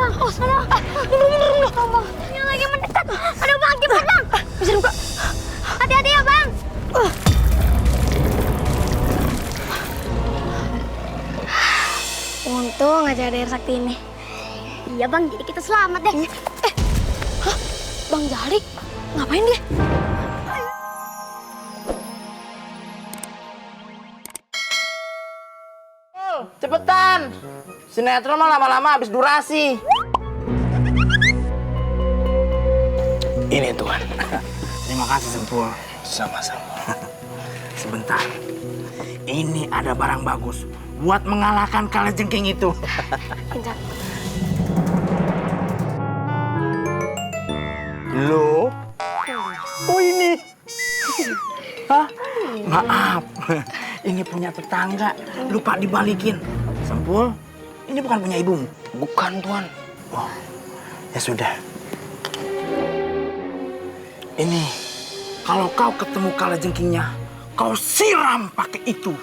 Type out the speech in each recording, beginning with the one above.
bang. Oh, sana. Mundur. Bang. Ini lagi mendekat. Aduh bang, cepat bang. Bisa buka. Hati-hati ya bang. Untung aja ada air sakti ini. Iya bang, jadi kita selamat deh. Bang Jalik, ngapain dia? Cepetan, sinetron mah lama-lama habis durasi. Ini Tuhan. Terima kasih Sempul. Sama-sama. Sebentar. Ini ada barang bagus buat mengalahkan kalajengking itu. Kencang. Loh? Oh ini? Hah? Maaf, ini punya tetangga, lupa dibalikin. Sempul, ini bukan punya ibumu? Bukan, Tuan. Oh, ya sudah. Ini, kalau kau ketemu kalajengkingnya, kau siram pakai itu.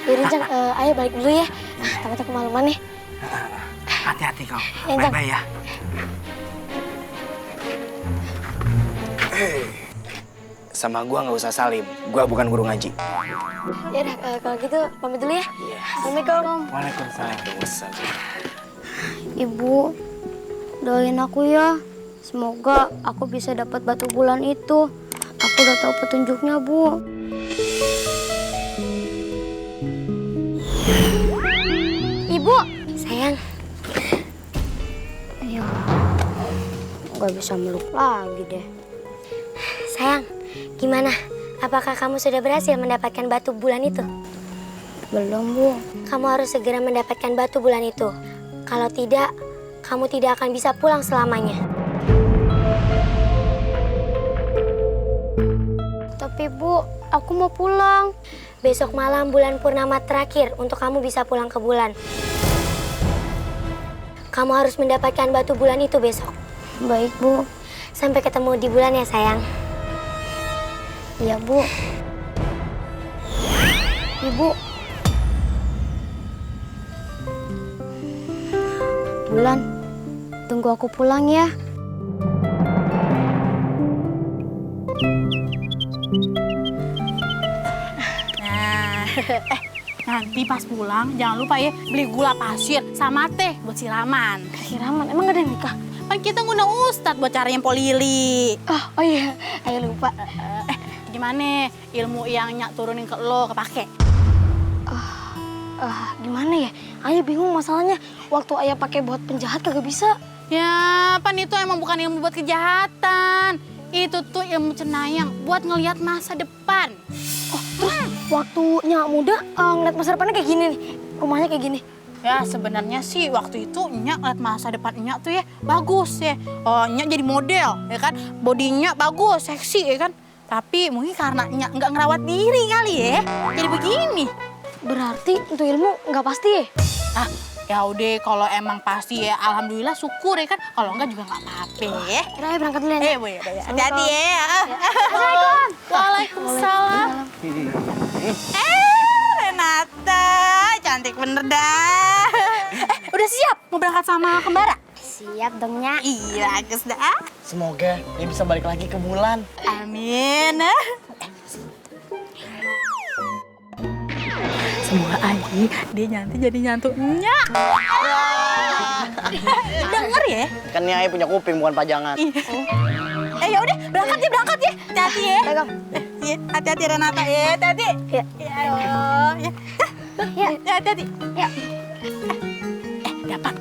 Yaudah, Jang, ayo balik dulu ya. Takutnya kemalaman nih. Hati-hati kau, Ya, Jang. bye-bye ya. Sama gua nggak usah salim, gua bukan guru ngaji. Yaudah, kalau gitu pamit dulu ya. Iya. Assalamualaikum. Waalaikumsalam. Ibu, doain aku ya. Semoga aku bisa dapat batu bulan itu. Aku udah tahu petunjuknya, Bu. Ibu, sayang. Ayo. Gak bisa meluk lagi deh. Sayang, gimana? Apakah kamu sudah berhasil mendapatkan batu bulan itu? Belum, Bu. Kamu harus segera mendapatkan batu bulan itu. Kalau tidak, kamu tidak akan bisa pulang selamanya. Tapi, Bu, aku mau pulang. Besok malam bulan purnama terakhir untuk kamu bisa pulang ke bulan. Kamu harus mendapatkan batu bulan itu besok. Baik, Bu. Sampai ketemu di bulan ya, sayang. Iya, Bu. Ibu. Bulan, tunggu aku pulang ya. Nanti pas pulang jangan lupa ya beli gula pasir sama teh buat siraman. Siraman, emang gak ada yang nikah? Kan kita ngundang Ustadz buat cariin polili. Oh iya, ayo lupa. Gimana ilmu yang Nyak turunin ke lo kepake? Gimana ya? Ayah bingung masalahnya. Waktu ayah pakai buat penjahat kagak bisa. Ya, pan itu emang bukan ilmu buat kejahatan. Itu tuh ilmu cenayang buat ngelihat masa depan. Oh, terus waktu Nyak muda ngeliat masa depannya kayak gini nih. Rumahnya kayak gini. Ya sebenarnya sih waktu itu Nyak liat masa depan Nyak tuh ya bagus ya. Oh, Nyak jadi model ya kan. Bodinya bagus, seksi ya kan. Tapi mungkin karena Nyak nggak ngerawat diri kali ya. Jadi begini. Berarti untuk ilmu nggak pasti ya? Ah, ya udah kalau emang pasti ya alhamdulillah syukur ya kan. Kalau enggak juga nggak apa-apa ya. Kira ayah berangkat dulu ya. Boleh. Hati-hati ya. Assalamualaikum. Waalaikumsalam. Renata, cantik bener dah. Udah siap mau berangkat sama kembara? Siap dong, Nyak. Iya, bagus dah. Semoga dia bisa balik lagi ke bulan. Amin. Semoga aja dia nanti jadi nyantu Nyak. Denger ya? Kan ini ayah punya kuping bukan pajangan. Ya udah, berangkat ya. Hati-hati ya. Pegang. Iya, hati-hati Renata ya, hati-hati. Ya. Ayo. Ya, hati-hati. Ya. Dapat.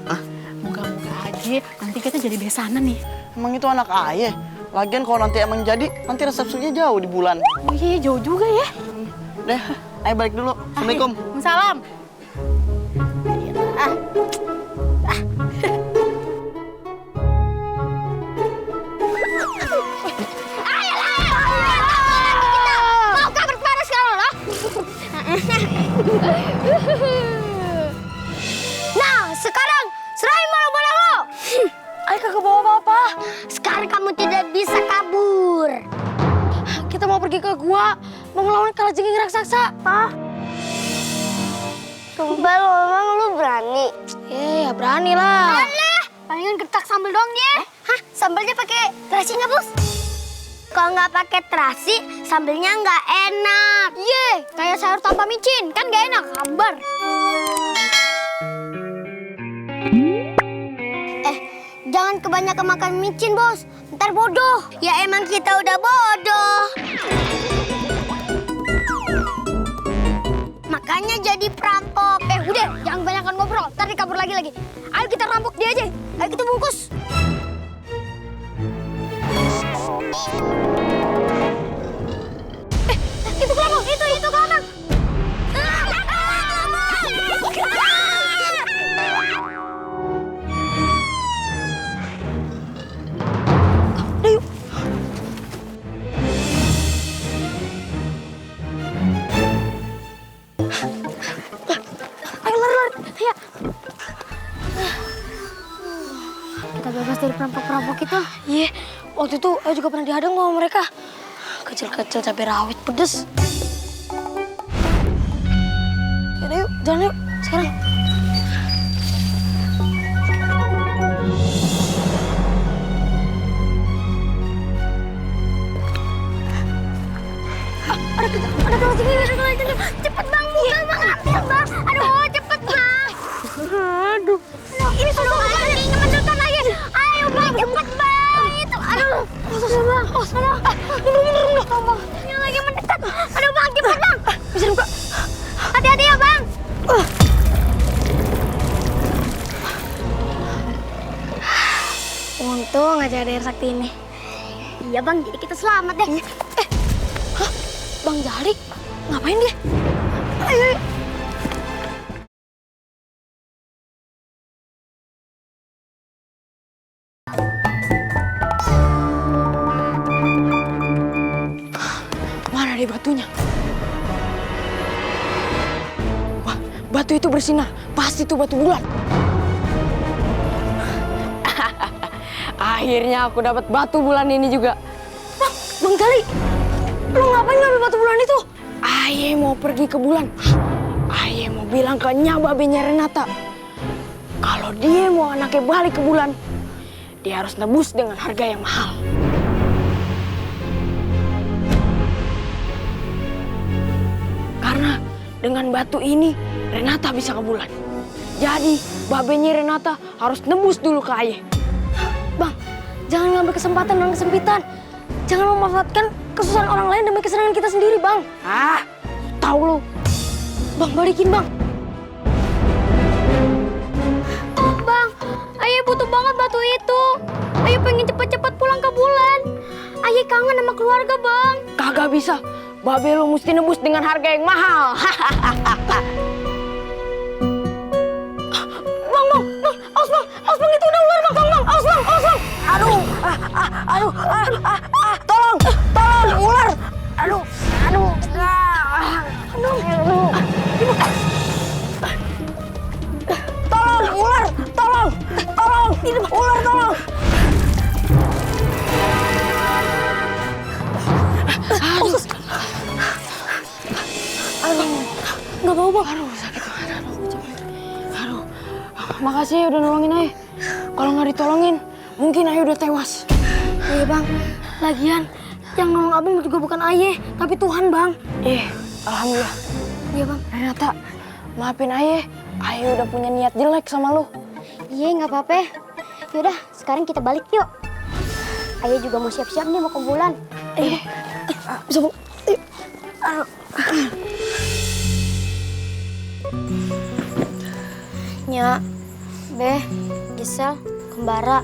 Moga-moga aja nanti kita jadi besanan nih. Emang itu anak ayah. Lagian kalau nanti emang jadi, nanti resepsinya jauh di bulan. Oh iya, jauh juga ya. Deh, ayah balik dulu. Assalamualaikum. Salam. Mau kabar kemana sekarang lo? Nah, sekarang serahin bola-bola lo. Ayah kagak bawa apa-apa. Sekarang kamu tidak bisa kabur. Kita mau pergi ke gua, mau melawan kalajengking raksasa. Sumpah lo, emang lu berani? Ya berani lah. Alah, palingan getak sambal doang dia. Hah? Sambalnya pakai terasi nggak, Bos? Kalau nggak pakai terasi, sambalnya nggak enak. Ye, kayak sayur tanpa micin, kan gak enak, hambar. Jangan kebanyakan makan micin, Bos. Ntar bodoh. Ya emang kita udah bodoh. Makanya jadi perampok. Udah, jangan kebanyakan ngobrol, ntar kabur lagi. Ayo kita rampok dia aja, ayo kita bungkus. Itu kelabang, itu kelabang. Kita bebas dari perampok-perampok itu. Iya, waktu itu aku juga pernah dihadang sama mereka. Kecil-kecil cabai rawit pedes. Yaudah yuk, jalan yuk sekarang. Ada kelas tinggi. Cepet bang, buka bang, ambil bang. Aduh, cepet bang. Aduh, ini sudah mendekat lagi. Ayo bang, cepet bang. Itu, aduh. Susah bang, Mundur. Ini lagi mendekat. Aduh bang, cepet bang. bisa buka. Hati-hati ya bang. Untung aja ada air sakti ini. Iya bang, jadi kita selamat deh. Bang Jalik, ngapain dia? Ayo. Mana dia batunya? Wah, batu itu bersinar. Pasti itu batu bulan. Akhirnya aku dapat batu bulan ini juga. Bang Jalik, lu ngapain ngambil batu bulan itu? Aye mau pergi ke bulan. Aye mau bilang ke Nya babenya Renata. Kalau dia mau anaknya balik ke bulan, dia harus nebus dengan harga yang mahal. Karena dengan batu ini, Renata bisa ke bulan. Jadi, babenya Renata harus nebus dulu ke Aye. Bang, jangan ngambil kesempatan dan kesempitan. Jangan memanfaatkan kesusahan orang lain demi kesenangan kita sendiri, Bang. Tahu lu. Bang, balikin, Bang. Bang, Ayah butuh banget batu itu. Ayah pengen cepet-cepet pulang ke bulan. Ayah kangen sama keluarga, Bang. Kagak bisa. Babe lu mesti nebus dengan harga yang mahal. Bang, awas bang, itu udah ular bang, awas bang. Aduh, tolong, ular. Aduh. Tolong, ular, tolong, ular, tolong. Aduh, nggak mau bang. Aduh, sakit banget. Aduh, makasih ya udah nolongin Ayah. Kalau nggak ditolongin, mungkin Ayah udah tewas. Iya bang, lagian yang nolong abang juga bukan Ayah, tapi Tuhan bang. Alhamdulillah. Iya bang. Renata, maafin Ayah. Ayah udah punya niat jelek sama lu. Iya, nggak apa-apa. Yaudah, sekarang kita balik yuk. Ayah juga mau siap-siap nih mau ke bulan. Bisa bu. Nya, Beh, Gisel, Kembara,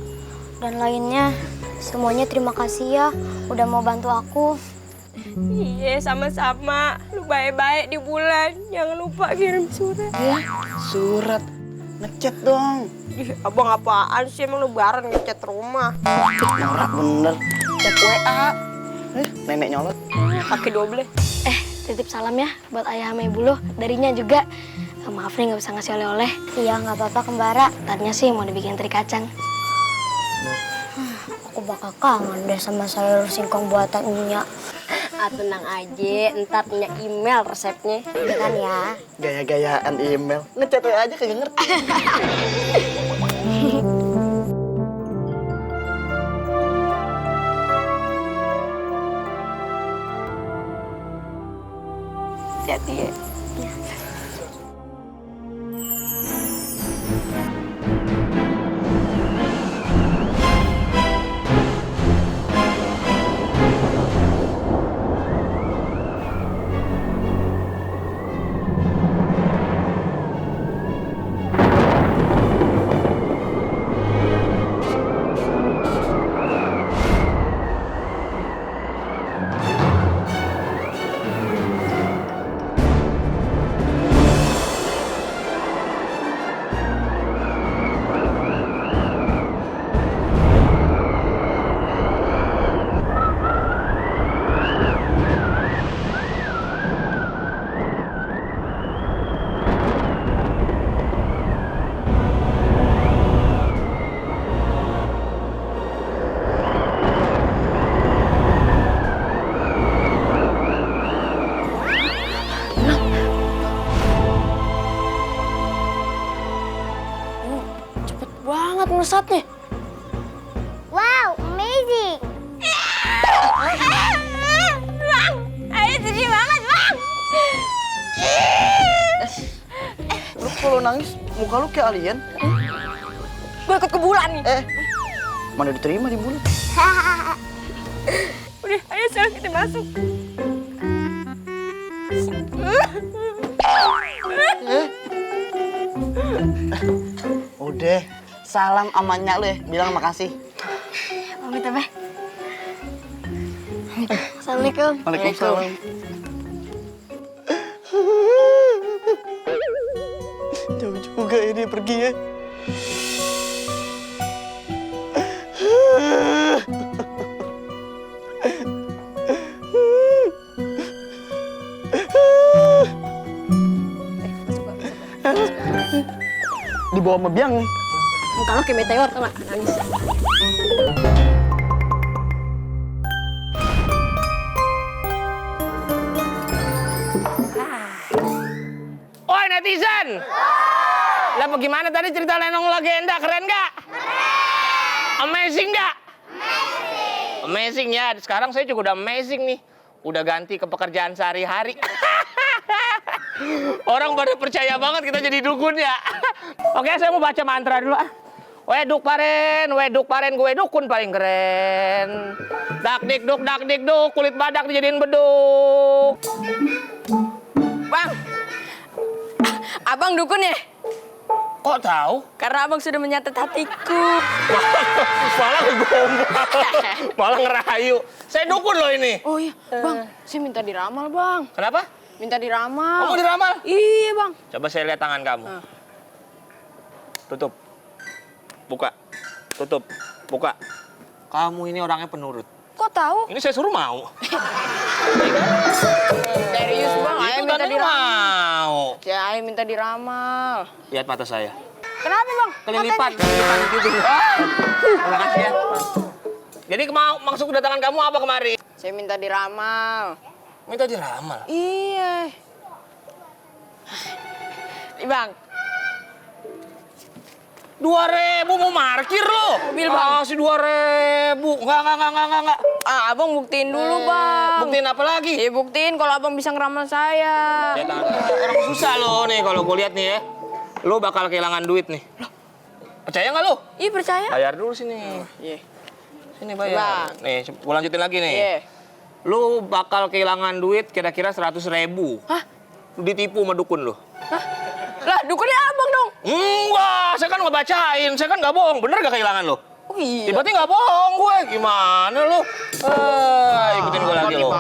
dan lainnya. Semuanya terima kasih ya udah mau bantu aku. Iya, sama-sama. Lu baik-baik di bulan. Jangan lupa kirim surat. Iya. Surat, ngechat dong. Ih, abang apaan sih? Emang lebaran ngechat rumah. Norak bener, chat WA. Nenek nyolot. Pakai double. Titip salam ya buat ayah sama ibu lo. Darinya juga. Maaf nih nggak bisa ngasih oleh-oleh. Iya, nggak apa-apa Kembara. Tadinya sih mau dibikin teri kacang. Aku bakal kangen deh sama sayur singkong buatan Nya. tenang aja, ntar punya email resepnya. Iya kan ya? Gaya-gayaan email. Ngechat aja kagak ngerti. Hati-hati ya. Cepet banget melesatnya. Wow, amazing. Bang, ayo sedih banget, Bang. Lu kalau nangis muka lu kayak alien. Gue ikut ke bulan nih. Mana diterima di bulan? Udah, ayo sekarang kita masuk. Udah, salam amannya lu ya. Bilang makasih. Pamit apa? Assalamualaikum. Waalaikumsalam. Jauh juga ini pergi ya. Dibawa sama biang nih. Muka lo kayak meteor, tau gak? Nangis. Oi netizen! Lah bagaimana tadi cerita Lenong Legenda, keren nggak? Amazing nggak? Amazing ya, sekarang saya juga udah amazing nih. Udah ganti ke pekerjaan sehari-hari. Orang pada percaya banget kita jadi dukun ya. Oke, saya mau baca mantra dulu ah. Weduk paren, gue dukun paling keren. Dak dik duk, kulit badak dijadiin beduk. Bang, abang dukun ya? Kok tahu? Karena abang sudah menyatet hatiku. Malah ngegombal, malah ngerayu. Saya dukun loh ini. Oh iya, Bang, saya minta diramal, Bang. Kenapa? Minta diramal. Kamu diramal? Iya, Bang. Coba saya lihat tangan kamu. Tutup. Buka. Tutup. Buka. Kamu ini orangnya penurut. Kok tahu? Ini saya suruh mau. Serius, Bang. Ayah Itu minta tadi diramal. mau. Ya, ayah minta diramal. Lihat mata saya. Kenapa, Bang? Kelilipan gitu. Terima kasih ya. Jadi maksud kedatangan kamu apa kemari? Saya minta diramal. Minta diramal. Iya. Nih bang, 2.000 mau parkir lo? Mobil, Bang. Kasih 2.000. Enggak. ah, abang buktiin dulu bang. Buktiin apa lagi? Ya buktiin kalau abang bisa ngeramal saya. Lihat tangan. Orang susah lo nih kalau gue lihat nih ya. Lo bakal kehilangan duit nih. Percaya nggak lo? Ih percaya. Bayar dulu sini. Iya. Sini bayar. Bang. Nih, gue lanjutin lagi nih. Iya. Lu bakal kehilangan duit kira-kira 100.000. Hah? Lu ditipu sama dukun lu. Hah? Lah dukunnya abang dong. Enggak, saya kan ngebacain. Saya kan nggak bohong. Bener gak kehilangan lu? Oh iya. Berarti nggak bohong gue. Gimana lu? Ikutin gue lagi lo.